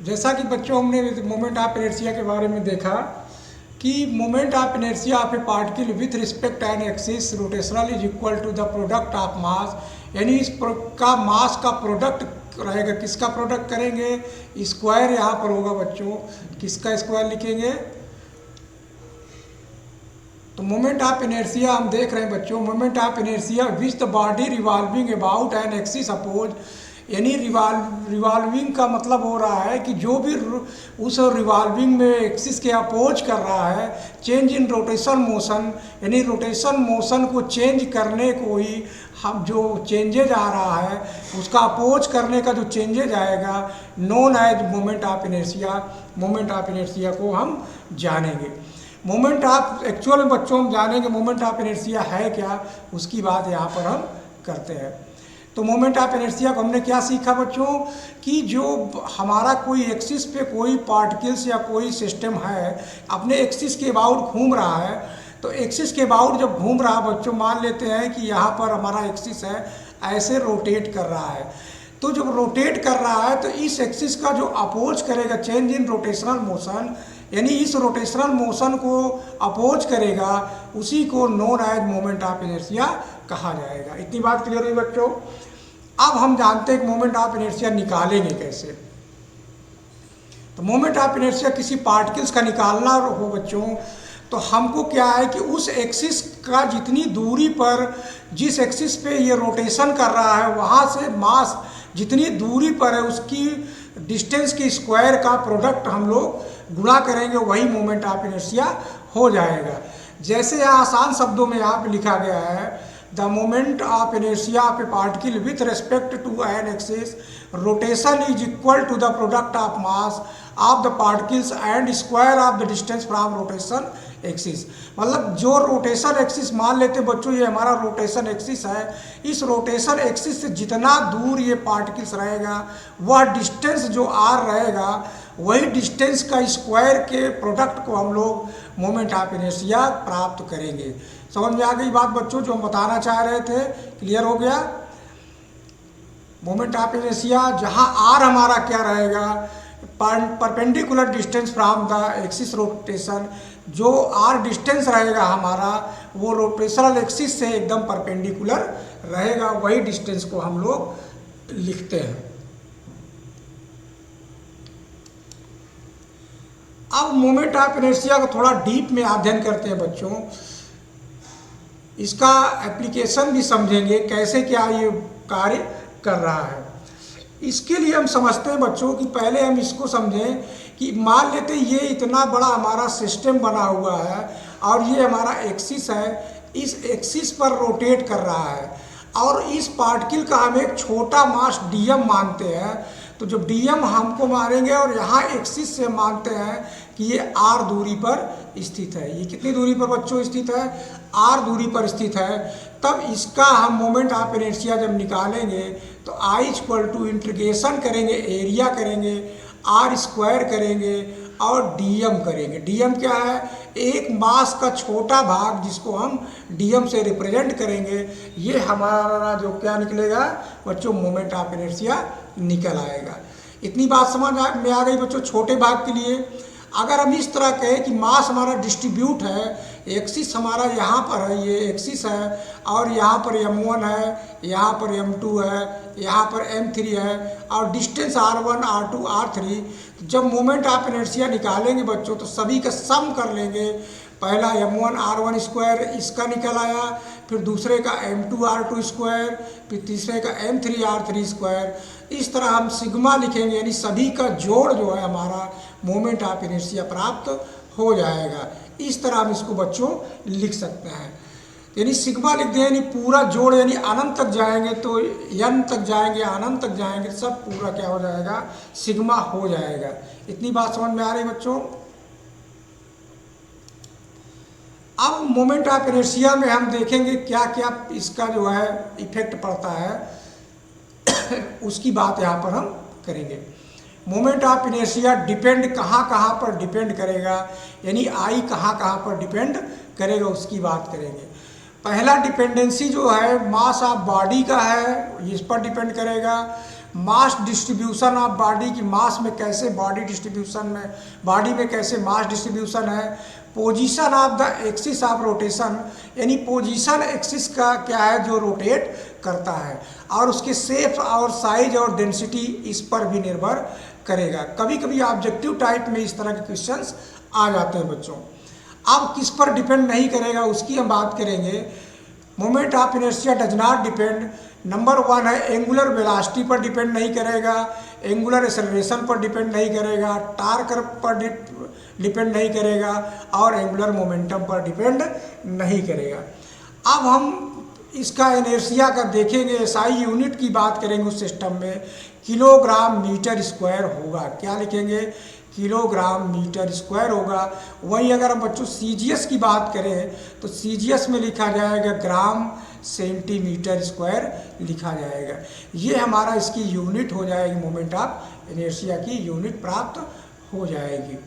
जैसा कि बच्चों हमने मोमेंट ऑफ इनर्शिया के बारे में देखा कि moment of inertia of a particle with respect an axis rotational is equal to the product of mass, यानी इस का मास का प्रोडक्ट रहेगा। किसका प्रोडक्ट करेंगे? स्क्वायर यहाँ पर होगा बच्चों। किसका स्क्वायर लिखेंगे? तो मोमेंट ऑफ इनर्शिया हम देख रहे हैं बच्चों, moment of inertia which the body revolving about an axis oppose, यानी रिवॉल्विंग का मतलब हो रहा है कि जो भी उस रिवॉल्विंग में एक्सिस के अपोज कर रहा है, चेंज इन रोटेशन मोशन, यानी रोटेशन मोशन को चेंज करने को ही हम जो चेंजेज आ रहा है उसका अपोज करने का जो चेंजेज आएगा known as moment of inertia. Moment of inertia को हम जानेंगे। मोमेंट ऑफ एक्चुअल में बच्चों हम जानेंगे मोमेंट ऑफ इनर्शिया है क्या, उसकी बात यहाँ पर हम करते हैं। तो मोमेंट ऑफ इनर्शिया को हमने क्या सीखा बच्चों कि जो हमारा कोई एक्सिस पे कोई पार्टिकल्स या कोई सिस्टम है अपने एक्सिस के अबाउट घूम रहा है, तो एक्सिस के अबाउट जब घूम रहा है बच्चों, मान लेते हैं कि यहाँ पर हमारा एक्सिस है, ऐसे रोटेट कर रहा है, तो जब रोटेट कर रहा है तो इस एक्सिस का जो अपोज करेगा चेंज इन रोटेशनल मोशन, यानी इस रोटेशनल मोशन को अपोज करेगा, उसी को known as moment of inertia कहा जाएगा। इतनी बात क्लियर हुई बच्चों। अब हम जानते हैं कि मोमेंट ऑफ इनर्शिया निकालेंगे कैसे। तो मोमेंट ऑफ इनर्शिया किसी पार्टिकल्स का निकालना हो बच्चों, तो हमको क्या है कि उस एक्सिस का जितनी दूरी पर, जिस एक्सिस पे ये रोटेशन कर रहा है वहाँ से मास जितनी दूरी पर है उसकी डिस्टेंस की स्क्वायर का प्रोडक्ट हम लोग गुणा करेंगे, वही मोमेंट ऑफ इनर्शिया हो जाएगा। जैसे यहाँ आसान शब्दों में यहाँ पे लिखा गया है, the moment of inertia of a particle with respect to an axis rotation is equal to the product of mass of the particles and square of the distance from rotation axis. मतलब जो rotation axis मान लेते बच्चों, ये हमारा rotation axis है, इस rotation axis से जितना दूर ये पार्टिकल्स रहेगा वह डिस्टेंस जो आर रहेगा, वही डिस्टेंस का स्क्वायर के प्रोडक्ट को हम लोग मोमेंट ऑफ इनर्शिया प्राप्त करेंगे। समझ में आ गई बात बच्चों जो हम बताना चाह रहे थे? क्लियर हो गया? मोमेंट ऑफ इनर्शिया जहाँ आर हमारा क्या रहेगा, perpendicular distance from the axis rotation, जो आर डिस्टेंस रहेगा हमारा वो रोटेशनल एक्सिस से एकदम परपेंडिकुलर रहेगा, वही डिस्टेंस को हम लोग लिखते हैं। अब मोमेंट ऑफ इनर्शिया को थोड़ा डीप में अध्ययन करते हैं बच्चों, इसका एप्लीकेशन भी समझेंगे कैसे क्या ये कार्य कर रहा है। इसके लिए हम समझते हैं बच्चों कि पहले हम इसको समझें कि मान लेते ये इतना बड़ा हमारा सिस्टम बना हुआ है और ये हमारा एक्सिस है, इस एक्सिस पर रोटेट कर रहा है और इस पार्टिकल का हम एक छोटा मास डीएम मानते हैं। तो जब डीएम हमको मानेंगे और यहाँ एक्सिस से मानते हैं कि ये आर दूरी पर स्थित है। ये कितनी दूरी पर बच्चों स्थित है? आर दूरी पर स्थित है। तब इसका हम मोमेंट ऑफ इनर्शिया जब निकालेंगे तो आई इक्वल टू इंटीग्रेशन करेंगे, एरिया करेंगे, आर स्क्वायर करेंगे और डीएम करेंगे। डीएम क्या है? एक मास का छोटा भाग जिसको हम डीएम से रिप्रेजेंट करेंगे। ये हमारा जो क्या निकलेगा बच्चों, मोमेंट ऑफ इनर्शिया निकल आएगा। इतनी बात समझ में आ गई बच्चों छोटे भाग के लिए। अगर हम इस तरह कहें कि मास हमारा डिस्ट्रीब्यूट है, एक्सिस हमारा यहाँ पर है, ये एक्सिस है और यहाँ पर m1 है, यहाँ पर m2 है, यहाँ पर m3 है और डिस्टेंस r1, r2, r3। जब मोमेंट ऑफ इनर्शिया निकालेंगे बच्चों तो सभी का सम कर लेंगे। पहला m1 r1 स्क्वायर इसका निकल आया, फिर दूसरे का m2 r2 स्क्वायर, फिर तीसरे का m3 r3 स्क्वायर। इस तरह हम सिग्मा लिखेंगे, यानी सभी का जोड़ जो है हमारा मोमेंट ऑफ इनर्शिया प्राप्त हो जाएगा। इस तरह हम इसको बच्चों लिख सकते हैं, यानी सिग्मा लिख दें, यानी पूरा जोड़, यानी अनंत तक जाएंगे तो n तक जाएंगे, अनंत तक जाएंगे, सब पूरा क्या हो जाएगा, सिग्मा हो जाएगा। इतनी बात समझ में आ रही बच्चों? अब मोमेंट ऑफ इनर्शिया में हम देखेंगे क्या क्या इसका जो है इफेक्ट पड़ता है उसकी बात यहाँ पर हम करेंगे। मोमेंट ऑफ इनर्शिया डिपेंड कहाँ कहाँ पर डिपेंड करेगा, यानी आई कहाँ कहाँ पर डिपेंड करेगा उसकी बात करेंगे। पहला डिपेंडेंसी जो है मास ऑफ बॉडी का है, इस पर डिपेंड करेगा। मास डिस्ट्रीब्यूशन ऑफ बॉडी की मास में कैसे बॉडी में कैसे मास डिस्ट्रीब्यूशन है। Position of the axis of rotation, यानी पोजीशन एक्सिस का क्या है जो रोटेट करता है, और उसके शेप और साइज और डेंसिटी इस पर भी निर्भर करेगा। कभी कभी ऑब्जेक्टिव टाइप में इस तरह के क्वेश्चंस आ जाते हैं बच्चों। अब किस पर डिपेंड नहीं करेगा उसकी हम बात करेंगे। Moment of inertia does not depend, number 1 है एंगुलर वेलोसिटी पर डिपेंड नहीं करेगा, एंगुलर एक्सेलरेशन पर डिपेंड नहीं करेगा, टार्क पर डिपेंड नहीं करेगा, और एंगुलर मोमेंटम पर डिपेंड नहीं करेगा। अब हम इसका इनर्शिया का देखेंगे, SI यूनिट की बात करेंगे उस सिस्टम में, किलोग्राम मीटर स्क्वायर होगा। क्या लिखेंगे? किलोग्राम मीटर स्क्वायर होगा। वहीं अगर हम बच्चों CGS की बात करें तो CGS में लिखा जाएगा ग्राम सेंटीमीटर स्क्वायर लिखा जाएगा। ये हमारा इसकी यूनिट हो जाएगी, मोमेंट ऑफ इनर्शिया की यूनिट प्राप्त हो जाएगी।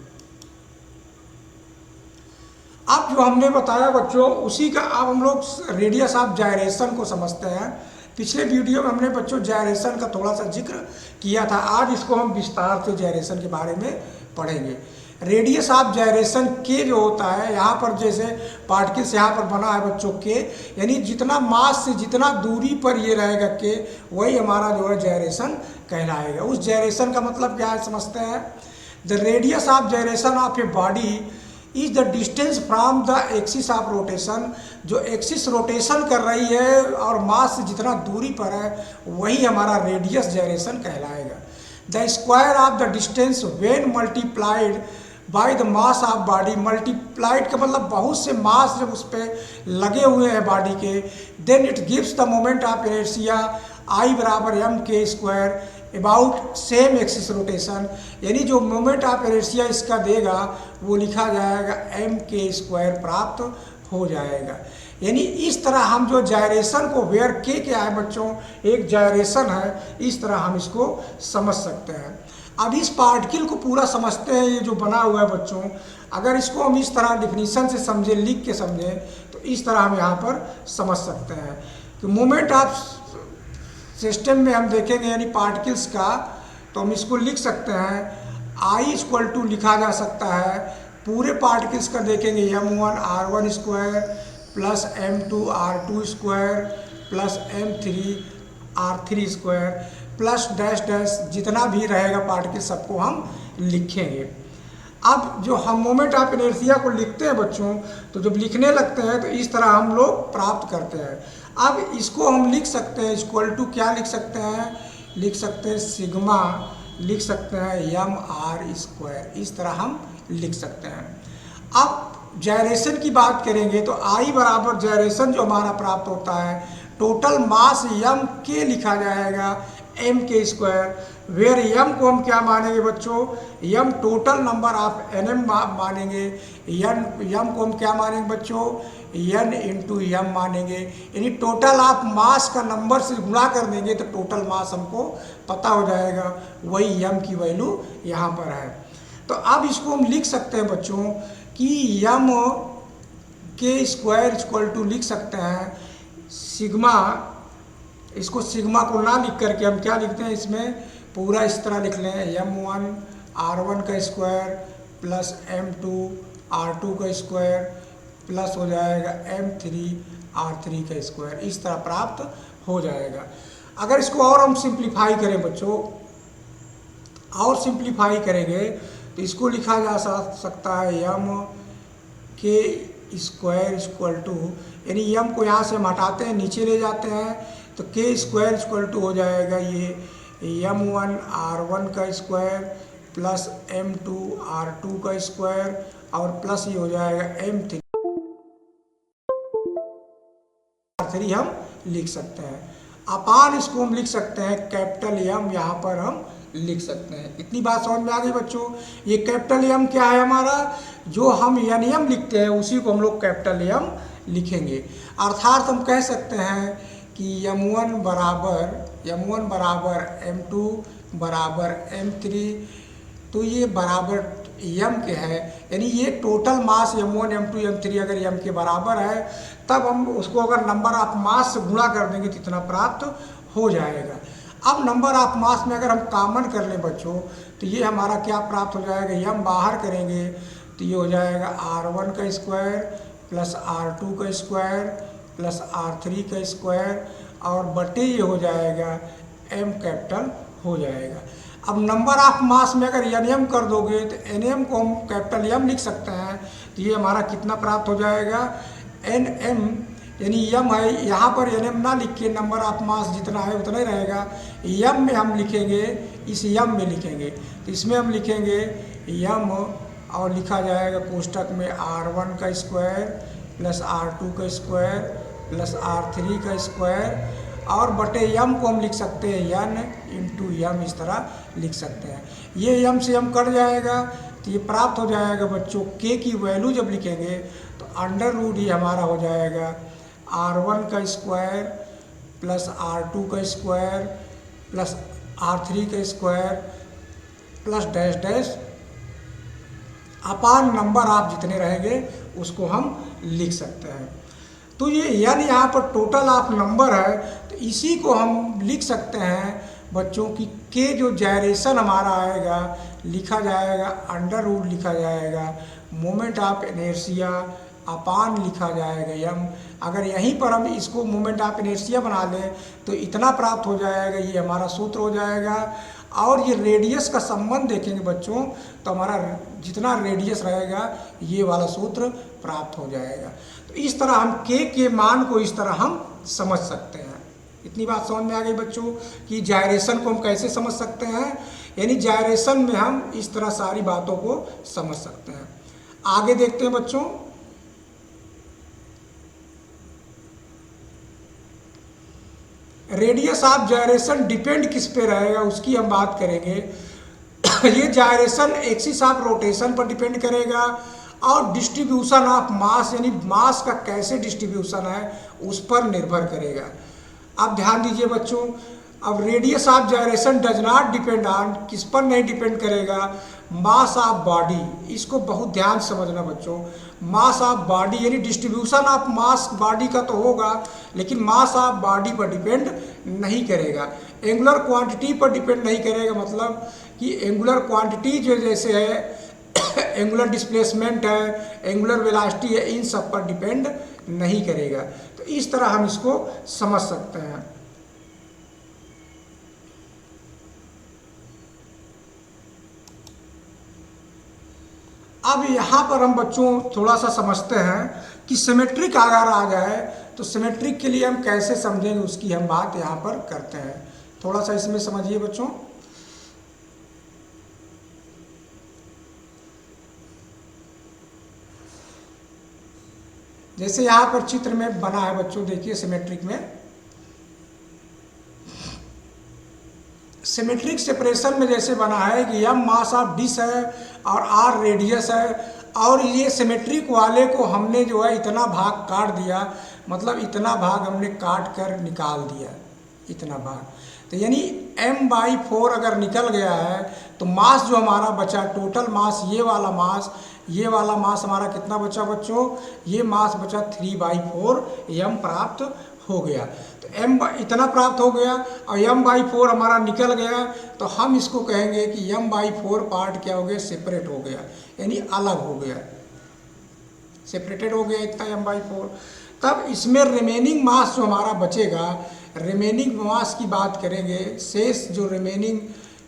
अब जो हमने बताया बच्चों उसी का अब हम लोग रेडियस ऑफ जायरेशन को समझते हैं। पिछले वीडियो में हमने बच्चों जायरेशन का थोड़ा सा जिक्र किया था, आज इसको हम विस्तार से जायरेशन के बारे में पढ़ेंगे। रेडियस ऑफ जायरेशन के जो होता है, यहाँ पर जैसे पार्टिकल्स यहाँ पर बना है बच्चों के, यानी जितना मास से जितना दूरी पर ये रहेगा के, वही हमारा जो है जायरेशन कहलाएगा। उस जायरेशन का मतलब क्या है समझते हैं। The radius of gyration of a body is the distance from the axis of rotation, जो एक्सिस रोटेशन कर रही है और मास से जितना दूरी पर है वही हमारा रेडियस जायरेशन कहलाएगा। The square of the distance when multiplied by the mass of body, multiplied का मतलब बहुत से मास जब उस पर लगे हुए हैं बॉडी के, then it gives the moment of inertia I बराबर mk square about same axis rotation, यानी जो मोमेंट ऑफ इनर्शिया इसका देगा वो लिखा जाएगा mk स्क्वायर प्राप्त हो जाएगा। यानी इस तरह हम जो जायरेशन को वेयर के क्या है बच्चों, एक जायरेशन है, इस तरह हम इसको समझ सकते हैं। अब इस पार्टिकल को पूरा समझते हैं, ये जो बना हुआ है बच्चों, अगर इसको हम इस तरह डिफिनीशन से समझें, लिख के समझें, तो इस तरह हम यहाँ पर समझ सकते हैं कि मोमेंट ऑफ सिस्टम में हम देखेंगे यानी पार्टिकल्स का, तो हम इसको लिख सकते हैं I इक्वल टू लिखा जा सकता है पूरे पार्टिकल्स का देखेंगे m1 r1 square plus m2 r2 square plus m3 r3 square plus dash dash जितना भी रहेगा पार्टिकल सबको हम लिखेंगे। अब जो हम मोमेंट ऑफ इनर्शिया को लिखते हैं बच्चों, तो जब लिखने लगते हैं तो इस तरह हम लोग प्राप्त करते हैं। अब इसको हम लिख सकते हैं इक्वल टू क्या लिख सकते हैं, लिख सकते हैं सिग्मा, लिख सकते हैं m r स्क्वायर, इस तरह हम लिख सकते हैं। अब जायरेशन की बात करेंगे तो I बराबर जायरेशन जो हमारा प्राप्त होता है, टोटल मास m के लिखा जाएगा mk स्क्वायर, वेयर m को हम क्या मानेंगे बच्चों, m total number of nm मानेंगे, m को हम क्या मानेंगे बच्चों, n इंटू m मानेंगे, यानी टोटल ऑफ मास का नंबर से गुणा कर देंगे तो टोटल मास हमको पता हो जाएगा, वही m की वैल्यू यहाँ पर है। तो अब इसको हम लिख सकते हैं बच्चों कि m के स्क्वायर इक्वल टू लिख सकते हैं सिग्मा, इसको सिग्मा को ना लिख करके हम क्या लिखते हैं, इसमें पूरा इस तरह लिख लें m1 r1 का स्क्वायर प्लस m2 r2 का स्क्वायर प्लस हो जाएगा m3 r3 का स्क्वायर, इस तरह प्राप्त हो जाएगा। अगर इसको और हम सिंप्लीफाई करें बच्चों, और सिंप्लीफाई करेंगे तो इसको लिखा जा सकता है m के स्क्वायर इक्वल टू, यानी m को यहाँ से हम हटाते हैं नीचे ले जाते हैं तो k स्क्वायर इक्वल टू हो जाएगा ये m1 r1 का स्क्वायर प्लस m2 r2 का स्क्वायर और प्लस ये हो जाएगा m3 r3 हम लिख सकते हैं। अपान इसको हम लिख सकते हैं कैपिटल M, यहाँ पर हम लिख सकते हैं। इतनी बात समझ में आ गई बच्चों। ये कैपिटल M क्या है हमारा, जो हम NM लिखते हैं उसी को हम लोग कैपिटल M लिखेंगे। अर्थात हम कह सकते हैं कि m1 बराबर m2 बराबर m3, तो ये बराबर m के है, यानी ये total mass m1 m2 m3 अगर m के बराबर है तब हम उसको अगर नंबर ऑफ मास से गुणा कर देंगे तो इतना प्राप्त हो जाएगा। अब नंबर ऑफ मास में अगर हम कॉमन कर लें बच्चों, तो ये हमारा क्या प्राप्त हो जाएगा, ये हम बाहर करेंगे तो ये हो जाएगा R1 का स्क्वायर प्लस R2 का स्क्वायर प्लस R3 का स्क्वायर और बटे ये हो जाएगा M कैपिटल हो जाएगा। अब नंबर ऑफ मास में अगर NM कर दोगे तो NM को हम कैपिटल M लिख सकते हैं, तो ये हमारा कितना प्राप्त हो जाएगा, NM यानी M है, यहाँ पर NM ना लिख के नंबर ऑफ मास जितना है उतना ही रहेगा, M में हम लिखेंगे, इस M में लिखेंगे, तो इसमें हम लिखेंगे M और लिखा जाएगा कोष्टक में R1 का स्क्वायर प्लस R2 का स्क्वायर प्लस R3 का स्क्वायर और बटे M को हम लिख सकते हैं N इंटू M, इस तरह लिख सकते हैं। ये M से M कट जाएगा तो ये प्राप्त हो जाएगा बच्चों, K की वैल्यू जब लिखेंगे तो अंडर रूट ये हमारा हो जाएगा R1 का स्क्वायर प्लस R2 का स्क्वायर प्लस R3 का स्क्वायर प्लस डैश डैश अपान नंबर आप जितने रहेंगे उसको हम लिख सकते हैं। तो ये यानी यहाँ पर टोटल ऑफ नंबर है, तो इसी को हम लिख सकते हैं बच्चों की के जो जायरेशन हमारा आएगा लिखा जाएगा अंडर रूट लिखा जाएगा मोमेंट ऑफ इनर्शिया अपान लिखा जाएगा यम। अगर यहीं पर हम इसको मोमेंट ऑफ इनर्शिया बना लें तो इतना प्राप्त हो जाएगा, ये हमारा सूत्र हो जाएगा। और ये रेडियस का संबंध देखेंगे बच्चों तो हमारा जितना रेडियस रहेगा ये वाला सूत्र प्राप्त हो जाएगा। तो इस तरह हम के मान को इस तरह हम समझ सकते हैं। इतनी बात समझ में आ गई बच्चों कि जायरेशन को हम कैसे समझ सकते हैं, यानी जायरेशन में हम इस तरह सारी बातों को समझ सकते हैं। आगे देखते हैं बच्चों, रेडियस ऑफ जायरेशन डिपेंड किस पे रहेगा उसकी हम बात करेंगे। ये जायरेशन एक्सिस ऑफ रोटेशन पर डिपेंड करेगा और डिस्ट्रीब्यूशन ऑफ मास यानी मास का कैसे डिस्ट्रीब्यूशन है उस पर निर्भर करेगा। अब ध्यान दीजिए बच्चों, अब radius of gyration does not depend on, किस पर नहीं डिपेंड करेगा, मास ऑफ बॉडी। इसको बहुत ध्यान से समझना बच्चों, मास ऑफ बॉडी यानी डिस्ट्रीब्यूशन ऑफ मास बॉडी का तो होगा लेकिन मास ऑफ बॉडी पर डिपेंड नहीं करेगा। एंगुलर क्वांटिटी पर डिपेंड नहीं करेगा, मतलब कि एंगुलर क्वांटिटी जो जैसे है एंगुलर डिस्प्लेसमेंट है, एंगुलर वेलोसिटी है, इन सब पर डिपेंड नहीं करेगा। तो इस तरह हम इसको समझ सकते हैं। अब यहाँ पर हम बच्चों थोड़ा सा समझते हैं कि सिमेट्रिक अगर आ जाए तो सिमेट्रिक के लिए हम कैसे समझेंगे उसकी हम बात यहाँ पर करते हैं। थोड़ा सा इसमें समझिए बच्चों। जैसे यहाँ पर चित्र में बना है बच्चों, देखिए सिमेट्रिक में, सिमेट्रिक सेपरेशन में जैसे बना है कि m मास ऑफ डिश है और r रेडियस है और ये सिमेट्रिक वाले को हमने जो है इतना भाग काट दिया, मतलब इतना भाग हमने काट कर निकाल दिया, इतना भाग। तो यानी m/4 अगर निकल गया है तो मास जो हमारा बचा, टोटल मास ये वाला मास हमारा कितना बचा बच्चों, ये मास बचा 3/4 m प्राप्त हो गया। तो m इतना प्राप्त हो गया और m/4 हमारा निकल गया, तो हम इसको कहेंगे कि m/4 पार्ट क्या हो गया, सेपरेट हो गया, यानी अलग हो गया, सेपरेटेड हो गया इतना m/4। तब इसमें रिमेनिंग मास जो हमारा बचेगा, रिमेनिंग मास की बात करेंगे, शेष जो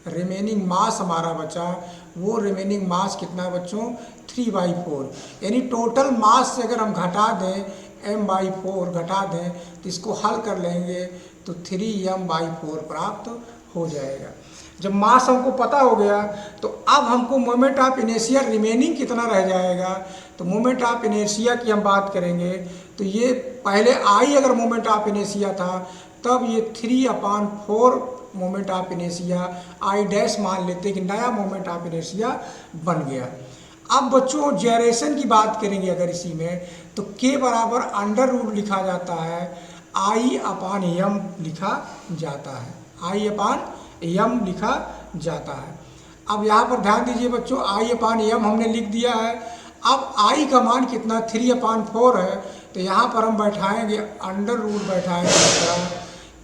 रिमेनिंग मास हमारा बचा वो रिमेनिंग मास कितना बच्चों, 3/4। यानी टोटल मास से अगर हम घटा दें m/4 घटा दें तो इसको हल कर लेंगे तो 3m/4 प्राप्त हो जाएगा। जब मास हमको पता हो गया तो अब हमको मोमेंट ऑफ इनर्शिया रिमेनिंग कितना रह जाएगा, तो मोमेंट ऑफ इनर्शिया की हम बात करेंगे तो ये पहले I अगर मोमेंट ऑफ इनर्शिया था तब ये 3/4 moment of inertia I dash मान लेते कि नया मोमेंट ऑफ इनर्शिया बन गया। अब बच्चों जायरेशन की बात करेंगे अगर इसी में तो k बराबर अंडर रूट लिखा जाता है, I/m लिखा जाता है, I/m लिखा जाता है। अब यहाँ पर ध्यान दीजिए बच्चों, I/m हमने लिख दिया है। अब I का मान कितना 3/4 है, तो यहाँ पर हम बैठाएंगे अंडर रूट बैठाएंगे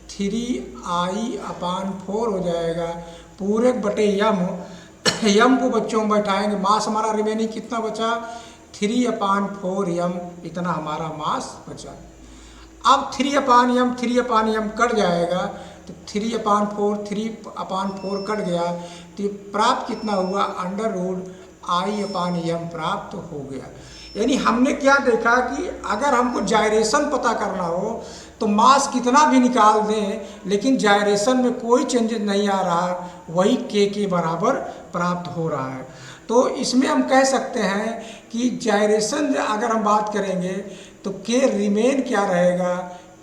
3I/4 हो जाएगा पूरे बटे यम। यम को बच्चों में बैठाएंगे, मास हमारा रिमेनिंग कितना बचा, 3/4 यम, इतना हमारा मास बचा। अब 3/m कट जाएगा तो 3/4 कट गया तो ये प्राप्त कितना हुआ, √I/m प्राप्त हो गया। यानी हमने क्या देखा कि अगर हमको जायरेशन पता करना हो तो मास कितना भी निकाल दें लेकिन जायरेशन में कोई चेंजेस नहीं आ रहा, वही के बराबर प्राप्त हो रहा है। तो इसमें हम कह सकते हैं कि जायरेशन अगर हम बात करेंगे तो के रिमेन क्या रहेगा,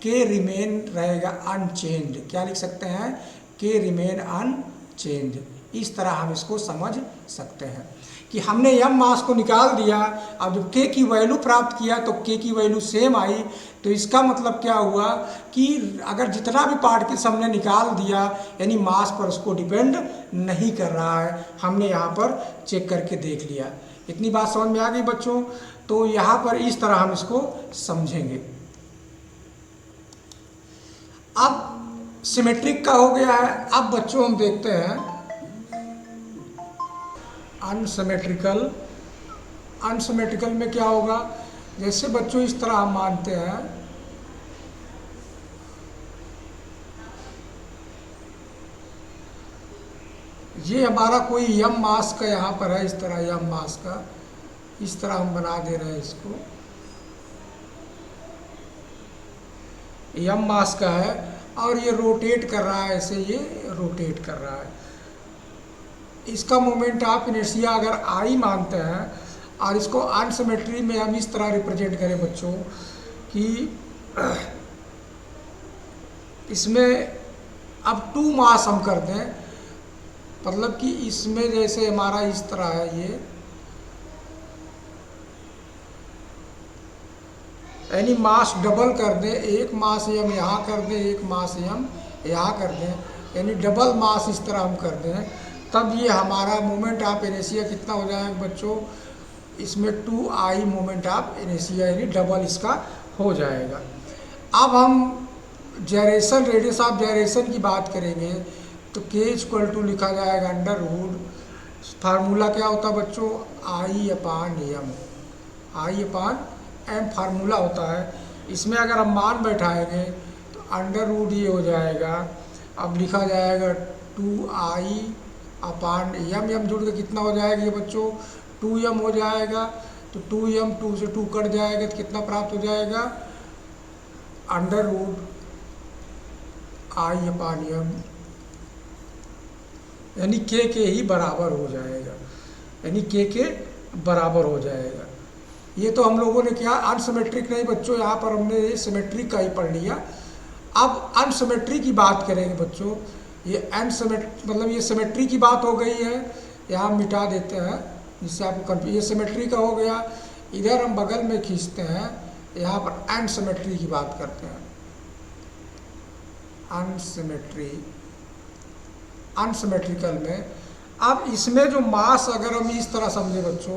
के रिमेन रहेगा अनचेंज्ड। क्या लिख सकते हैं, के रिमेन अनचेंज्ड। इस तरह हम इसको समझ सकते हैं कि हमने यम मास को निकाल दिया, अब जब के की वैल्यू प्राप्त किया तो के की वैल्यू सेम आई, तो इसका मतलब क्या हुआ कि अगर जितना भी पार्टिकल्स हमने निकाल दिया यानी मास पर उसको डिपेंड नहीं कर रहा है। हमने यहाँ पर चेक करके देख लिया। इतनी बात समझ में आ गई बच्चों। तो यहाँ पर इस तरह हम इसको समझेंगे। अब सिमेट्रिक का हो गया है। अब बच्चों हम देखते हैं अनसिमेट्रिकल। अनसिमेट्रिकल में क्या होगा, जैसे बच्चों इस तरह हम मानते हैं ये हमारा कोई यम मास का यहाँ पर है, इस तरह यम मास का इस तरह हम बना दे रहे हैं इसको, यम मास का है और ये रोटेट कर रहा है, ऐसे ये रोटेट कर रहा है। इसका मोमेंट ऑफ इनर्शिया अगर आई मानते हैं और इसको अनसिमेट्री में हम इस तरह रिप्रेजेंट करें बच्चों कि इसमें अब 2 मास हम कर दें, मतलब कि इसमें जैसे हमारा इस तरह है ये, यानी मास डबल कर दें, एक मास यम यहाँ कर दें, एक मास यम यहाँ कर दें, यानी डबल मास इस तरह हम कर दें, तब ये हमारा मोमेंट ऑफ इनर्शिया कितना हो जाएगा बच्चों, इसमें 2I मोमेंट ऑफ इनर्शिया यानी डबल इसका हो जाएगा। अब हम जायरेशन, रेडियस ऑफ जायरेशन की बात करेंगे तो k लिखा जाएगा √, फार्मूला क्या होता है बच्चों, I/m, I/m फार्मूला होता है। इसमें अगर हम मान बैठाएंगे तो √, ये हो जाएगा। अब लिखा जाएगा 2I/m, यम जुड़ के कितना हो जाएगा ये बच्चों, 2m हो जाएगा। तो 2m, 2 से 2 कट जाएगा तो कितना प्राप्त हो जाएगा, √I/m, यानी के ही बराबर हो जाएगा, यानी के बराबर हो जाएगा। ये तो हम लोगों ने क्या अनसिमेट्रिक नहीं बच्चों, यहाँ पर हमने सिमेट्रिक का ही पढ़ लिया। अब अनसिमेट्री की बात करेंगे बच्चों। ये मतलब ये सिमेट्री की बात हो गई है, यहाँ मिटा देते हैं जिससे आपको कंफ्यूज। ये सिमेट्री का हो गया, इधर हम बगल में खींचते हैं, यहाँ पर अनसिमेट्री की बात करते हैं। अनसिमेट्रिकल में अब इसमें जो मास अगर हम इस तरह समझे बच्चों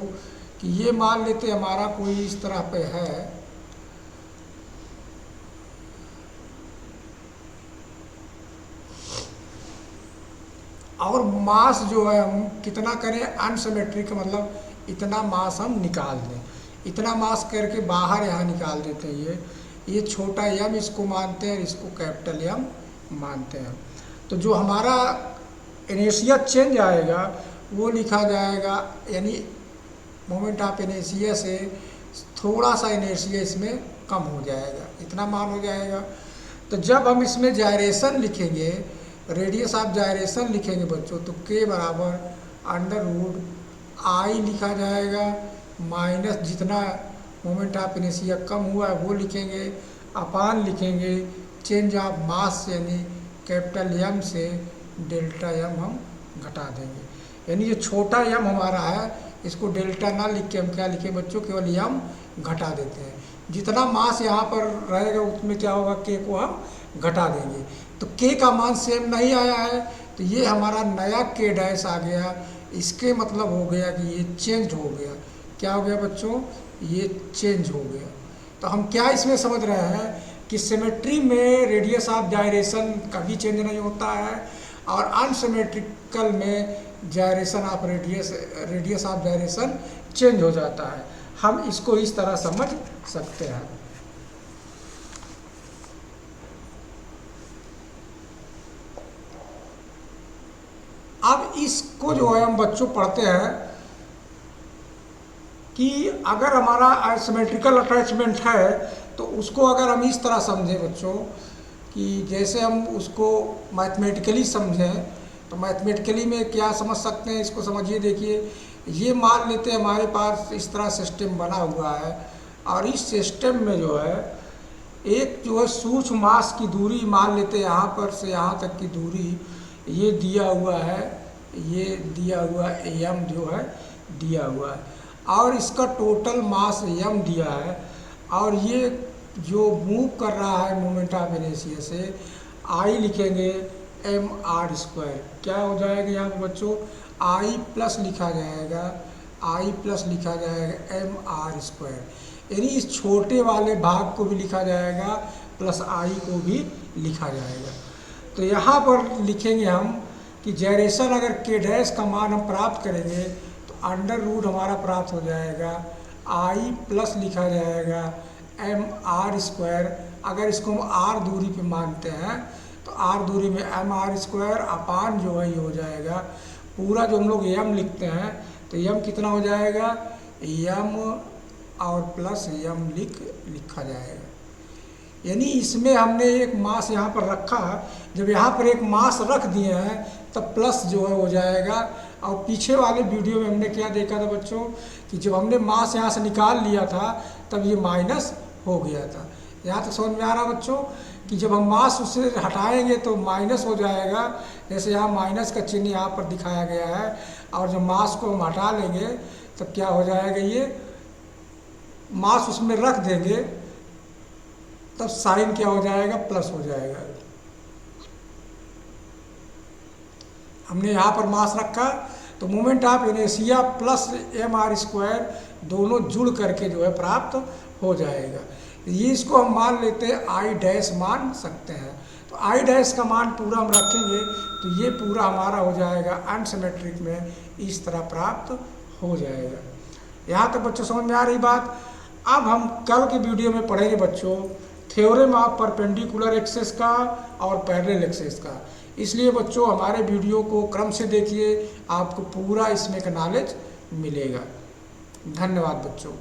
कि ये मान लेते हमारा कोई इस तरह पे है, और मास जो है हम कितना करें, अनसिमेट्रिक मतलब इतना मास हम निकाल दें, इतना मास करके बाहर यहाँ निकाल देते हैं। ये छोटा यम इसको मानते हैं, इसको कैपिटल यम मानते हैं। तो जो हमारा इनर्शिया चेंज आएगा वो लिखा जाएगा, यानी मोमेंट ऑफ इनर्शिया से थोड़ा सा इनर्शिया इसमें कम हो जाएगा, इतना मान हो जाएगा। तो जब हम इसमें जायरेशन लिखेंगे, रेडियस ऑफ जायरेशन लिखेंगे बच्चों, तो के बराबर √I लिखा जाएगा, माइनस जितना मोमेंट ऑफ इनर्शिया कम हुआ है वो लिखेंगे, अपान लिखेंगे चेंज ऑफ मास यानी कैपिटल यम से डेल्टा यम हम घटा देंगे। यानी ये छोटा यम हमारा है, इसको डेल्टा ना लिख के हम क्या लिखें बच्चों, केवल यम घटा देते हैं। जितना मास यहाँ पर रहेगा उसमें क्या होगा, के को हम घटा देंगे। तो के का मान सेम नहीं आया है, तो ये हमारा नया के डैश आ गया। इसके मतलब हो गया कि ये चेंज हो गया। क्या हो गया बच्चों, ये चेंज हो गया। तो हम क्या इसमें समझ रहे हैं कि सिमेट्री में रेडियस ऑफ जायरेशन कभी चेंज नहीं होता है और अनसिमेट्रिकल में gyration of radius of gyration change हो जाता है। हम इसको इस तरह समझ सकते हैं। अब इसको जो है हम बच्चों पढ़ते हैं कि अगर हमारा असिमेट्रिकल अटैचमेंट है तो उसको अगर हम इस तरह समझें बच्चों कि जैसे हम उसको मैथमेटिकली समझें, तो मैथमेटिकली में क्या समझ सकते हैं इसको समझिए। देखिए, ये मान लेते हैं हमारे पास इस तरह सिस्टम बना हुआ है और इस सिस्टम में जो है एक जो है सूक्ष्म मास की दूरी मान लेते हैं, यहाँ पर से यहाँ तक की दूरी ये दिया हुआ है, ये दिया हुआ m जो है दिया हुआ है और इसका टोटल मास m दिया है और ये जो मूव कर रहा है मोमेंट ऑफ इनर्शिया से I लिखेंगे mr²। क्या हो जाएगा यहाँ पर बच्चों, I प्लस लिखा जाएगा, I प्लस लिखा जाएगा mr², यानी इस छोटे वाले भाग को भी लिखा जाएगा प्लस I को भी लिखा जाएगा। तो यहाँ पर लिखेंगे हम कि जायरेशन अगर k डैश का मान हम प्राप्त करेंगे तो अंडर रूट हमारा प्राप्त हो जाएगा, I प्लस लिखा जाएगा mr²। अगर इसको हम r दूरी पे मानते हैं तो r दूरी में mr² अपान जो है ये हो जाएगा पूरा जो हम लोग m लिखते हैं तो m कितना हो जाएगा, m और प्लस m लिखा जाएगा। यानी इसमें हमने एक मास यहाँ पर रखा, जब यहाँ पर एक मास रख दिए हैं तब प्लस जो है हो जाएगा। और पीछे वाले वीडियो में हमने क्या देखा था बच्चों कि जब हमने मास यहाँ से निकाल लिया था तब ये माइनस हो गया था। यहाँ तक समझ में आ रहा बच्चों कि जब हम मास उससे हटाएंगे तो माइनस हो जाएगा, जैसे यहाँ माइनस का चिन्ह यहाँ पर दिखाया गया है। और जब मास को हम हटा लेंगे तब क्या हो जाएगा, ये मास उसमें रख देंगे तब साइन क्या हो जाएगा, प्लस हो जाएगा। हमने यहाँ पर मास रखा तो moment of inertia plus mr² दोनों जुड़ करके जो है प्राप्त हो जाएगा। ये इसको हम मान लेते हैं I डैश मान सकते हैं। तो I डैश का मान पूरा हम रखेंगे तो ये पूरा हमारा हो जाएगा अनसिमेट्रिक में इस तरह प्राप्त हो जाएगा। यहाँ तक बच्चों समझ में आ रही बात। अब हम कल के वीडियो में पढ़ेंगे बच्चों थ्योरम ऑफ परपेंडिकुलर एक्सिस का और पैरेलल एक्सिस का। इसलिए बच्चों हमारे वीडियो को क्रम से देखिए, आपको पूरा इसमें का नॉलेज मिलेगा। धन्यवाद बच्चों।